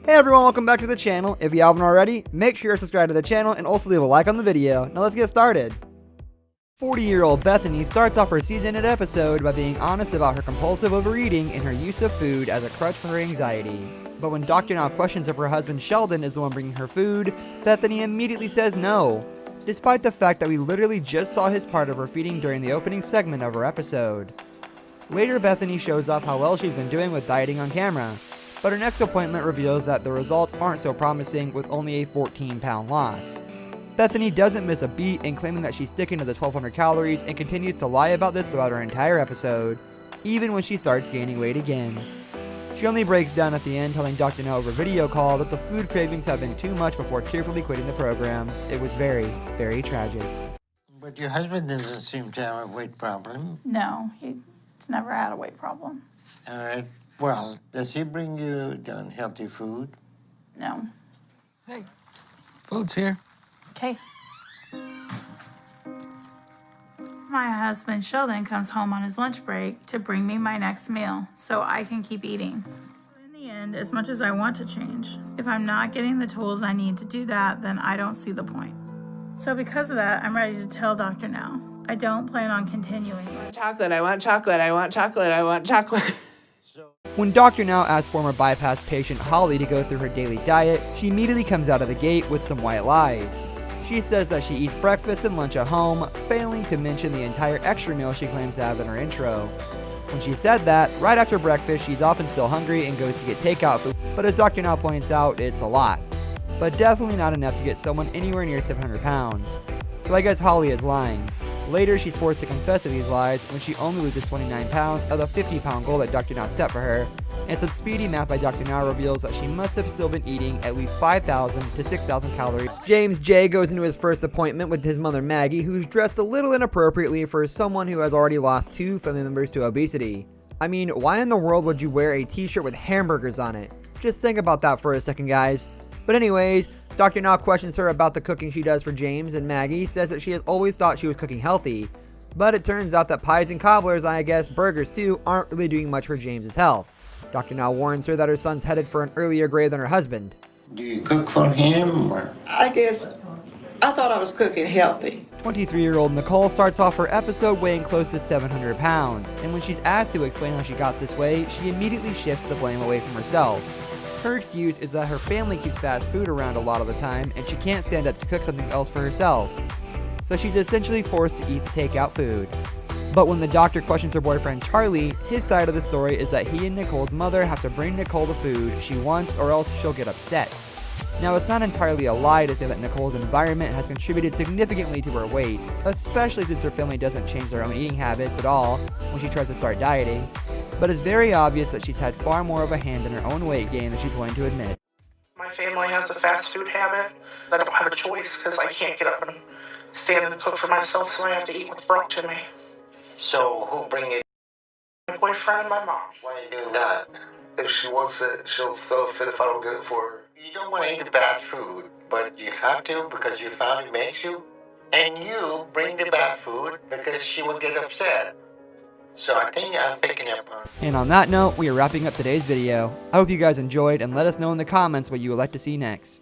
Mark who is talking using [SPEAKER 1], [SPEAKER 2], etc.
[SPEAKER 1] Hey everyone, welcome back to the channel. If you haven't already, make sure you're subscribed to the channel and also leave a like on the video. Now let's get started. 40-year-old Bethany starts off her season-8 episode by being honest about her compulsive overeating and her use of food as a crutch for her anxiety. But when Dr. Now questions if her husband Sheldon is the one bringing her food, Bethany immediately says no, despite the fact that we literally just saw his part of her feeding during the opening segment of her episode. Later, Bethany shows off how well she's been doing with dieting on camera, but her next appointment reveals that the results aren't so promising with only a 14-pound loss. Bethany doesn't miss a beat in claiming that she's sticking to the 1,200 calories and continues to lie about this throughout her entire episode, even when she starts gaining weight again. She only breaks down at the end, telling Dr. No over video call that the food cravings have been too much before tearfully quitting the program. It was very, very tragic.
[SPEAKER 2] But your husband doesn't seem to have a weight problem.
[SPEAKER 3] No, he's never had a weight problem.
[SPEAKER 2] All right. Well, does he bring you unhealthy food?
[SPEAKER 3] No.
[SPEAKER 4] Hey, food's here.
[SPEAKER 3] Okay. My husband Sheldon comes home on his lunch break to bring me my next meal so I can keep eating. In the end, as much as I want to change, if I'm not getting the tools I need to do that, then I don't see the point. So because of that, I'm ready to tell Dr. Now. I don't plan on continuing.
[SPEAKER 5] Chocolate, I want chocolate, I want chocolate, I want chocolate.
[SPEAKER 1] When Dr. Now asks former bypass patient Holly to go through her daily diet, she immediately comes out of the gate with some white lies. She says that she eats breakfast and lunch at home, failing to mention the entire extra meal she claims to have in her intro. When she said that, right after breakfast she's often still hungry and goes to get takeout food, but as Dr. Now points out, it's a lot. But definitely not enough to get someone anywhere near 700 pounds. So I guess Holly is lying. Later, she's forced to confess to these lies when she only loses 29 pounds of the 50-pound goal that Dr. Now set for her, and some speedy math by Dr. Now reveals that she must have still been eating at least 5,000 to 6,000 calories. James J goes into his first appointment with his mother Maggie, who's dressed a little inappropriately for someone who has already lost 2 family members to obesity. I mean, why in the world would you wear a t-shirt with hamburgers on it? Just think about that for a second, guys. But anyways, Dr. Now questions her about the cooking she does for James, and Maggie says that she has always thought she was cooking healthy. But it turns out that pies and cobblers, I guess burgers too, aren't really doing much for James's health. Dr. Now warns her that her son's headed for an earlier grave than her husband.
[SPEAKER 2] Do you cook for him, or?
[SPEAKER 5] I guess I thought I was cooking healthy.
[SPEAKER 1] 23-year-old Nicole starts off her episode weighing close to 700 pounds, and when she's asked to explain how she got this way, she immediately shifts the blame away from herself. Her excuse is that her family keeps fast food around a lot of the time and she can't stand up to cook something else for herself. So she's essentially forced to eat the takeout food. But when the doctor questions her boyfriend Charlie, his side of the story is that he and Nicole's mother have to bring Nicole the food she wants or else she'll get upset. Now, it's not entirely a lie to say that Nicole's environment has contributed significantly to her weight, especially since her family doesn't change their own eating habits at all when she tries to start dieting. But it's very obvious that she's had far more of a hand in her own weight gain than she's willing to admit.
[SPEAKER 6] My family has a fast food habit. I don't have a choice because I can't get up and stand and cook for myself, so I have to eat what's brought to me.
[SPEAKER 2] So who bring it?
[SPEAKER 6] My boyfriend and my mom.
[SPEAKER 2] Why are you doing that?
[SPEAKER 7] If she wants it, she'll throw a fit if I don't get it for her.
[SPEAKER 2] You don't want to eat the bad food, but you have to because your family makes you. And you bring the bad food because she will get upset. So I think I'm picking up on.
[SPEAKER 1] And on that note, we are wrapping up today's video. I hope you guys enjoyed and let us know in the comments what you would like to see next.